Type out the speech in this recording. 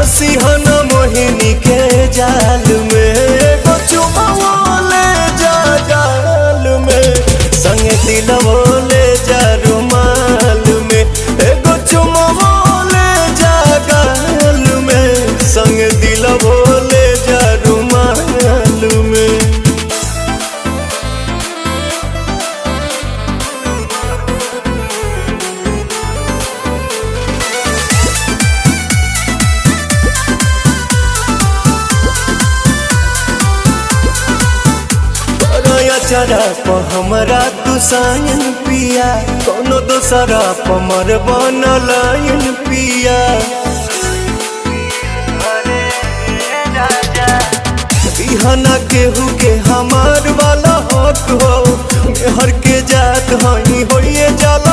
फंसी न मोहिनी के जाल में, एगो चुमाओ ले जा गाल में, संगे दिलवो ले जा रुमाल में, एगो चुमाओ ले जा गाल में, संगे दिलवो ले जा रुमाल में। चरा प हमरा तू सायन पिया, कोनो दोसरा प मर बनलायन पिया। बिहाना केहू के हमार वाला हक हो, हर के जात हई होइए जाला।